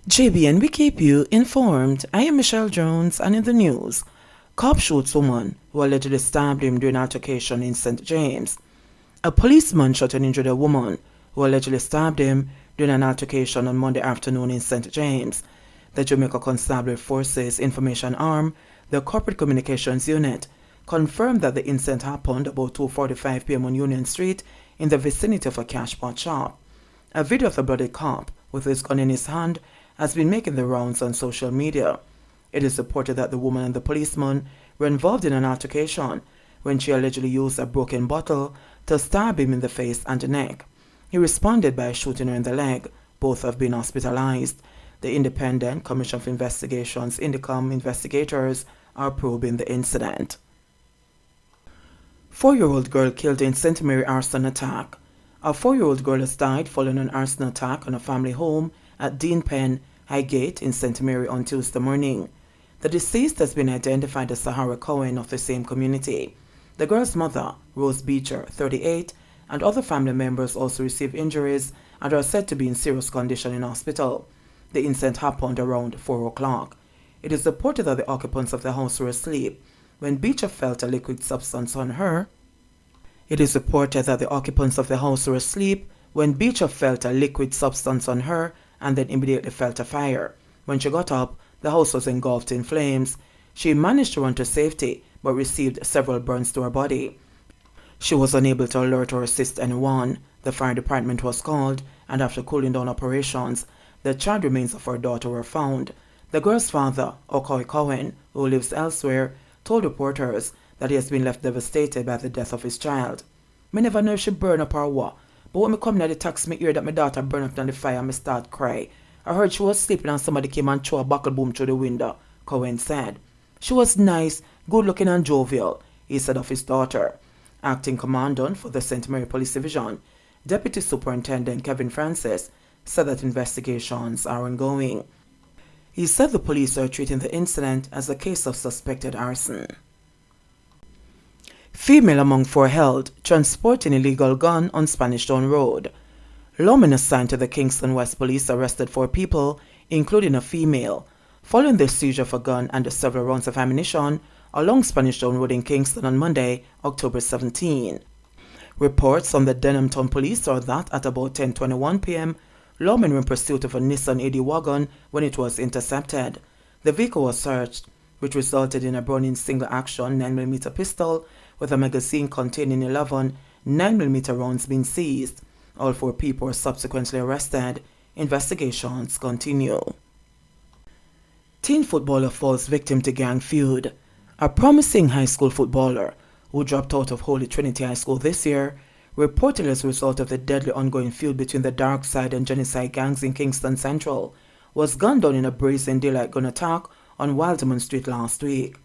JBN, we keep you informed. I am Michelle Jones, and in the news, cop shoots woman who allegedly stabbed him during altercation in St. James. A policeman shot and injured a woman who allegedly stabbed him during an altercation on Monday afternoon in St. James. The Jamaica Constabulary Forces Information Arm, the Corporate Communications Unit, confirmed that the incident happened about 2:45 p.m. on Union Street in the vicinity of a cash pot shop. A video of the bloody cop with his gun in his hand has been making the rounds on social media. It is reported that the woman and the policeman were involved in an altercation when she allegedly used a broken bottle to stab him in the face and the neck. He responded by shooting her in the leg. Both have been hospitalized. The Independent Commission of Investigations Indicom investigators are probing the incident. Four-year-old girl killed in St. Mary arson attack. A 4-year-old girl has died following an arson attack on a family home at Dean Pen Highgate in St. Mary on Tuesday morning. The deceased has been identified as Sahara Cohen of the same community. The girl's mother, Rose Beecher, 38, and other family members also received injuries and are said to be in serious condition in hospital. The incident happened around 4 o'clock. It is reported that the occupants of the house were asleep when Beecher felt a liquid substance on her. It is reported that the occupants of the house were asleep when Beecher felt a liquid substance on her and then immediately felt a fire. When she got up, the house was engulfed in flames. She managed to run to safety but received several burns to her body. She was unable to alert or assist anyone. The fire department was called, and after cooling down operations, the charred remains of her daughter were found. The girl's father, Okoy Cohen, who lives elsewhere, told reporters that he has been left devastated by the death of his child. "Me never know if she burn up or what, but when me come near the tax, me hear that my daughter burn up on the fire and me start cry. I heard she was sleeping and somebody came and threw a buckle boom through the window," Cohen said. "She was nice, good looking and jovial," he said of his daughter. Acting Commandant for the St. Mary Police Division, Deputy Superintendent Kevin Francis, said that investigations are ongoing. He said the police are treating the incident as a case of suspected arson. Female among four held transporting illegal gun on Spanish Town Road. Lawmen assigned to the Kingston West Police arrested 4 people, including a female, following the seizure of a gun and several rounds of ammunition along Spanish Town Road in Kingston on Monday, October 17. Reports from the Denham Town Police are that at about 10:21 p.m., lawmen were in pursuit of a Nissan AD wagon when it was intercepted. The vehicle was searched, which resulted in a Browning single-action 9mm pistol with a magazine containing 11 9mm rounds being seized. All 4 people were subsequently arrested. Investigations continue. Teen footballer falls victim to gang feud. A promising high school footballer who dropped out of Holy Trinity High School this year, reportedly as a result of the deadly ongoing feud between the Dark Side and Genocide gangs in Kingston Central, was gunned down in a brazen daylight gun attack on Wildman Street last week.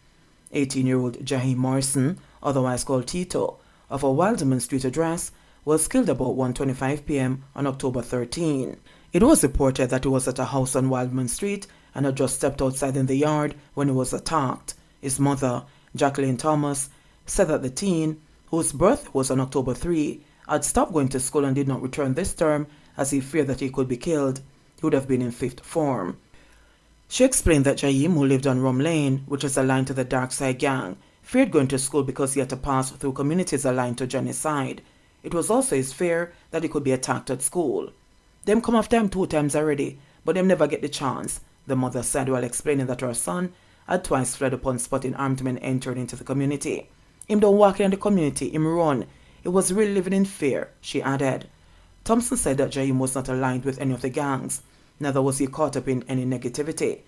18-year-old Jaheim Morrison, otherwise called Tito, of a Wildman Street address, was killed about 1:25 p.m. on October 13. It was reported that he was at a house on Wildman Street and had just stepped outside in the yard when he was attacked. His mother, Jacqueline Thomas, said that the teen, whose birthday was on October 3, had stopped going to school and did not return this term as he feared that he could be killed. He would have been in 5th form. She explained that Jaheim, who lived on Rum Lane, which is aligned to the Dark Side gang, feared going to school because he had to pass through communities aligned to Genocide. It was also his fear that he could be attacked at school. "Them come after him 2 times already, but them never get the chance," the mother said while explaining that her son had twice fled upon spotting armed men entering into the community. "Him don't walk in the community, him run. He was really living in fear," she added. Thompson said that Jaheim was not aligned with any of the gangs, neither was he caught up in any negativity.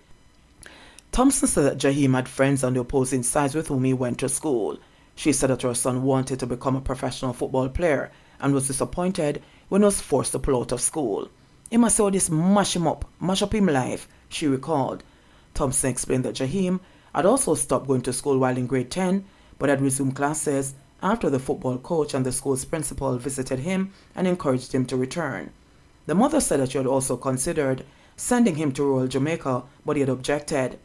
Thompson said that Jaheim had friends on the opposing sides with whom he went to school. She said that her son wanted to become a professional football player and was disappointed when he was forced to pull out of school. "He must say all this mash him up, mash up him life," she recalled. Thompson explained that Jaheim had also stopped going to school while in grade 10, but had resumed classes after the football coach and the school's principal visited him and encouraged him to return. The mother said that she had also considered sending him to rural Jamaica, but he had objected.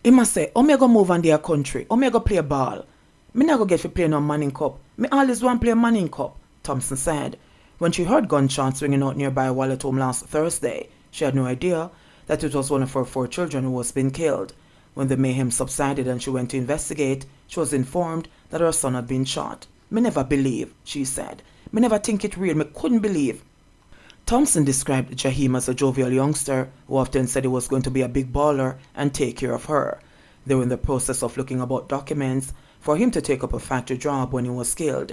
"He must say, oh, me go move on their country, oh, me go play ball. Me not go get to play no Manning Cup. Me always want to play Manning Cup," Thompson said. When she heard gunshots ringing out nearby Wallet Home last Thursday, she had no idea that it was one of her 4 children who was being killed. When the mayhem subsided and she went to investigate, she was informed that her son had been shot. "Me never believe," she said. "Me never think it real. Me couldn't believe." Thompson described Jaheim as a jovial youngster who often said he was going to be a big baller and take care of her. They were in the process of looking about documents for him to take up a factory job when he was killed.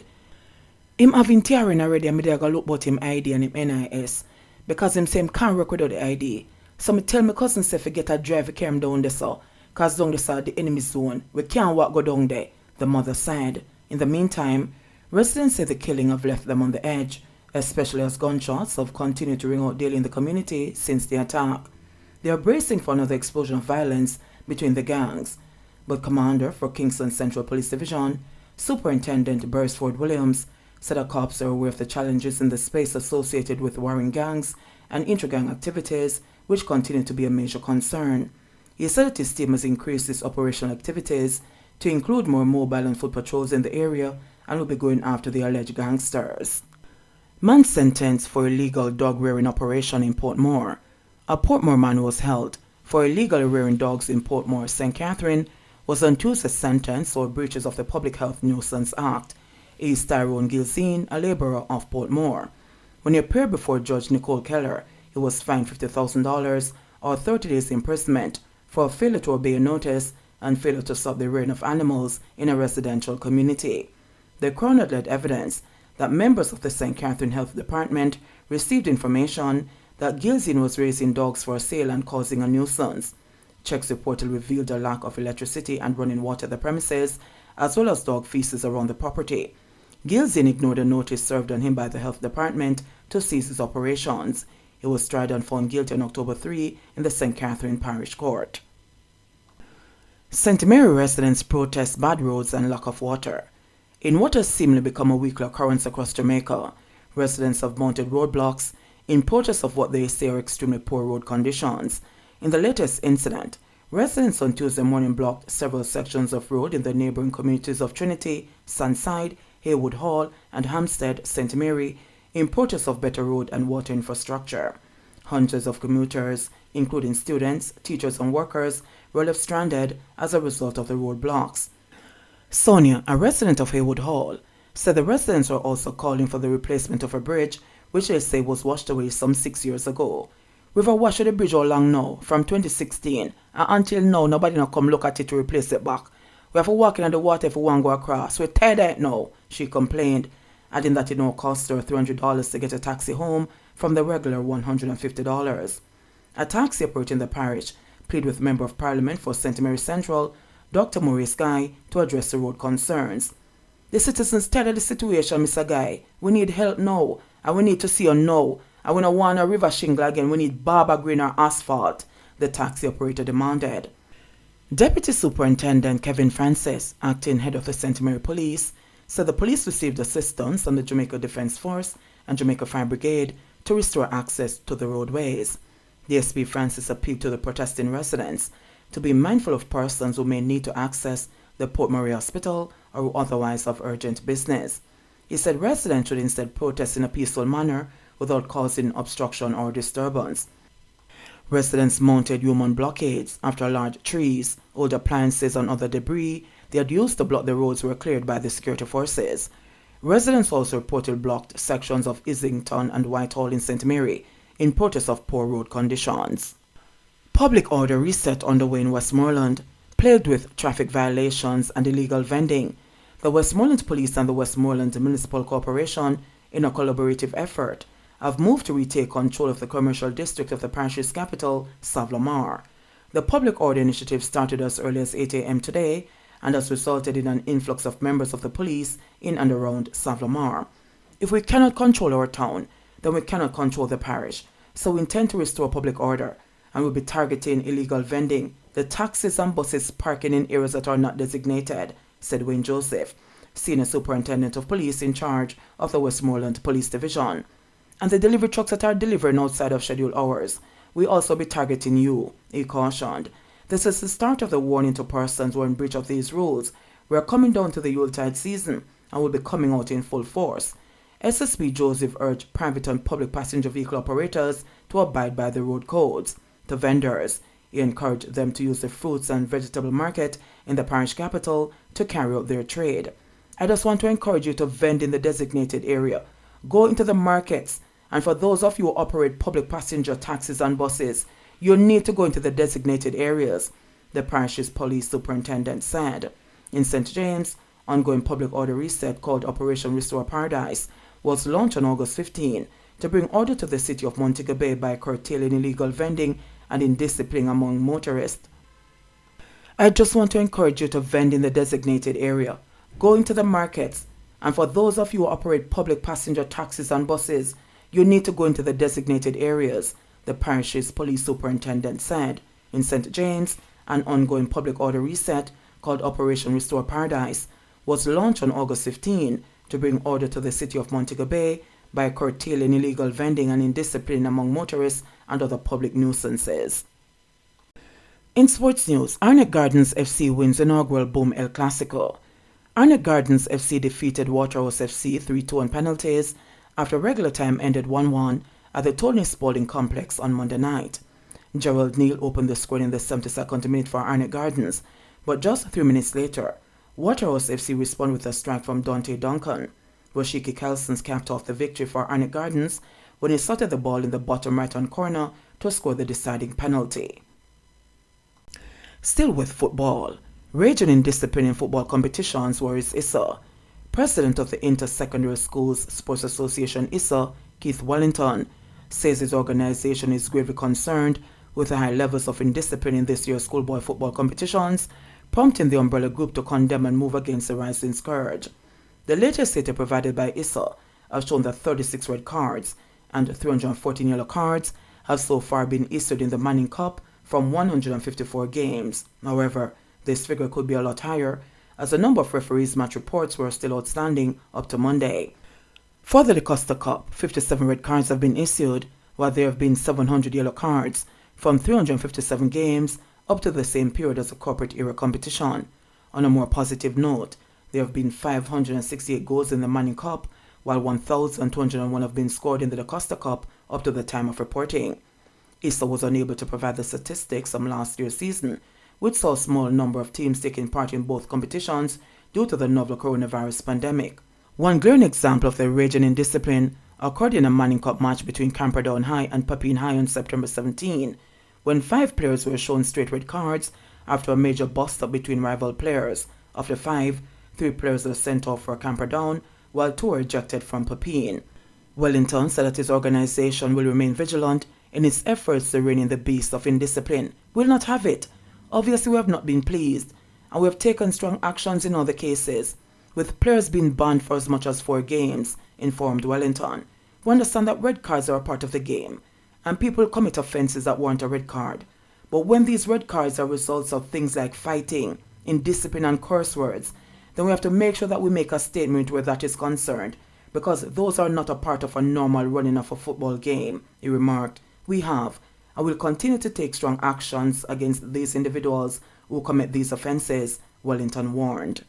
Him having tearing already, and me there go look about him ID and him NIS, because him say him can't work without the ID. So me tell my cousin say forget a drive to carry him down there, so, cause down there the enemy zone. We can't walk go down there, the mother said. In the meantime, residents say the killing have left them on the edge, especially as gunshots have continued to ring out daily in the community since the attack. They are bracing for another explosion of violence between the gangs. But Commander for Kingston Central Police Division, Superintendent Beresford Williams, said that cops are aware of the challenges in the space associated with warring gangs and inter-gang activities, which continue to be a major concern. He said that his team has increased its operational activities to include more mobile and foot patrols in the area and will be going after the alleged gangsters. Man sentenced for illegal dog rearing operation in Portmore. A Portmore man who was held for illegally rearing dogs in Portmore, St. Catherine, was on Tuesday sentenced for breaches of the Public Health Nuisance Act. He is Tyrone Gilzine, a labourer of Portmore. When he appeared before Judge Nicole Keller, he was fined $50,000 or 30 days imprisonment for failure to obey a notice and failure to stop the rearing of animals in a residential community. The coroner led evidence that members of the St. Catherine Health Department received information that Gilzine was raising dogs for sale and causing a nuisance. Checks reportedly revealed a lack of electricity and running water at the premises, as well as dog feces around the property. Gilzine ignored a notice served on him by the health department to cease his operations. He was tried and found guilty on October 3 in the St. Catherine Parish Court. St. Mary residents protest bad roads and lack of water. In what has seemingly become a weekly occurrence across Jamaica, residents have mounted roadblocks in protest of what they say are extremely poor road conditions. In the latest incident, residents on Tuesday morning blocked several sections of road in the neighboring communities of Trinity, Sunside, Haywood Hall, and Hampstead, St. Mary, in protest of better road and water infrastructure. Hundreds of commuters, including students, teachers, and workers, were left stranded as a result of the roadblocks. Sonia, a resident of Haywood Hall, said the residents were also calling for the replacement of a bridge, which they say was washed away some 6 years ago. We've washed the bridge all along now, from 2016, and until now nobody now come look at it to replace it back. We have to walk in the water if we want to go across. We're tired of it now, she complained, adding that it now cost her $300 to get a taxi home from the regular $150. A taxi operator in the parish pleaded with Member of Parliament for St. Mary Central, Dr. Maurice Guy, to address the road concerns. The citizens tired of the situation, Mr. Guy. We need help now, and we need to see you now. And we don't want a river shingle again. We need barber green or asphalt, the taxi operator demanded. Deputy Superintendent Kevin Francis, acting head of the St. Mary Police, said the police received assistance from the Jamaica Defence Force and Jamaica Fire Brigade to restore access to the roadways. DSP Francis appealed to the protesting residents to be mindful of persons who may need to access the Port Murray Hospital or who otherwise have urgent business. He said residents should instead protest in a peaceful manner without causing obstruction or disturbance. Residents mounted human blockades after large trees, old appliances, and other debris they had used to block the roads were cleared by the security forces. Residents also reported blocked sections of Islington and Whitehall in St. Mary in protest of poor road conditions. Public order reset underway in Westmoreland, plagued with traffic violations and illegal vending. The Westmoreland Police and the Westmoreland Municipal Corporation, in a collaborative effort, have moved to retake control of the commercial district of the parish's capital, Savlamar. The public order initiative started as early as 8 a.m. today and has resulted in an influx of members of the police in and around Savlamar. If we cannot control our town, then we cannot control the parish, so we intend to restore public order and will be targeting illegal vending, the taxis and buses parking in areas that are not designated, said Wayne Joseph, Senior Superintendent of Police in charge of the Westmoreland Police Division. And the delivery trucks that are delivering outside of scheduled hours, we also be targeting you, he cautioned. This is the start of the warning to persons who are in breach of these rules. We are coming down to the Yuletide season and will be coming out in full force. SSP Joseph urged private and public passenger vehicle operators to abide by the road codes. to vendors. He encouraged them to use the fruits and vegetable market in the parish capital to carry out their trade. I just want to encourage you to vend in the designated area. Go into the markets, and for those of you who operate public passenger taxis and buses, you need to go into the designated areas, the parish's police superintendent said. In St. James, ongoing public order reset called Operation Restore Paradise was launched on August 15 to bring order to the city of Montego Bay by curtailing illegal vending and indiscipline among motorists. I just want to encourage you to vend in the designated area. Go into the markets, and for those of you who operate public passenger taxis and buses, you need to go into the designated areas, the parish's police superintendent said. In St. James, an ongoing public order reset called Operation Restore Paradise was launched on August 15 to bring order to the city of Montego Bay by curtailing illegal vending and indiscipline among motorists and other public nuisances. In sports news, Arnett Gardens FC wins inaugural Boom El Clasico. Arnett Gardens FC defeated Waterhouse FC 3-2 on penalties after regular time ended 1-1 at the Tony Spalding Complex on Monday night. Gerald Neal opened the scoring in the 72nd minute for Arnett Gardens, but just 3 minutes later, Waterhouse FC responded with a strike from Dante Duncan. Roshiki Kelsons capped off the victory for Arnett Gardens when he slotted the ball in the bottom right-hand corner to score the deciding penalty. Still with football, raging indiscipline in football competitions worries Issa. President of the Inter-Secondary Schools Sports Association Issa, Keith Wellington, says his organization is gravely concerned with the high levels of indiscipline in this year's schoolboy football competitions, prompting the umbrella group to condemn and move against the rising scourge. The latest data provided by Issa have shown that 36 red cards and 314 yellow cards have so far been issued in the Manning Cup from 154 games. However, this figure could be a lot higher, as a number of referees' match reports were still outstanding up to Monday. For the Costa Cup, 57 red cards have been issued, while there have been 700 yellow cards from 357 games up to the same period as the corporate era competition. On a more positive note, there have been 568 goals in the Manning Cup, while 1,201 have been scored in the Costa Cup up to the time of reporting. Issa was unable to provide the statistics from last year's season, which saw a small number of teams taking part in both competitions due to the novel coronavirus pandemic. One glaring example of the raging indiscipline occurred in a Manning Cup match between Camperdown High and Papine High on September 17, when 5 players were shown straight red cards after a major bust-up between rival players. Of the 5, 3 players were sent off for Camperdown, while 2 were ejected from Papine. Wellington said that his organization will remain vigilant in its efforts to rein in the beast of indiscipline. We'll not have it. Obviously, we have not been pleased, and we have taken strong actions in other cases, with players being banned for as much as 4 games, informed Wellington. We understand that red cards are a part of the game, and people commit offenses that warrant a red card. But when these red cards are results of things like fighting, indiscipline, and curse words, then we have to make sure that we make a statement where that is concerned, because those are not a part of a normal running of a football game, he remarked. We have, and will continue to take strong actions against these individuals who commit these offenses, Wellington warned.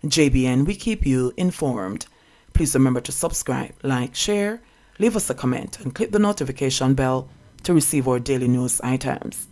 JBN, we keep you informed. Please remember to subscribe, like, share, leave us a comment, and click the notification bell to receive our daily news items.